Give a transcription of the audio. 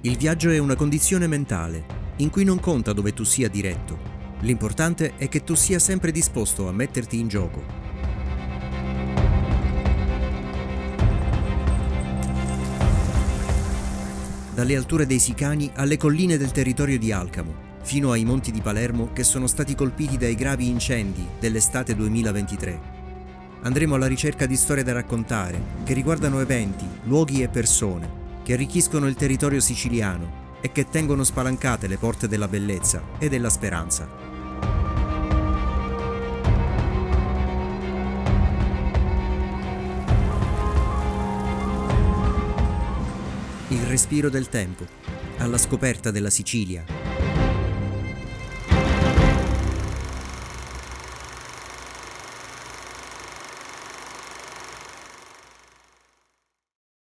Il viaggio è una condizione mentale, in cui non conta dove tu sia diretto. L'importante è che tu sia sempre disposto a metterti in gioco. Dalle alture dei Sicani alle colline del territorio di Alcamo, fino ai monti di Palermo che sono stati colpiti dai gravi incendi dell'estate 2023. Andremo alla ricerca di storie da raccontare, che riguardano eventi, luoghi e persone, che arricchiscono il territorio siciliano e che tengono spalancate le porte della bellezza e della speranza. Il respiro del tempo, alla scoperta della Sicilia.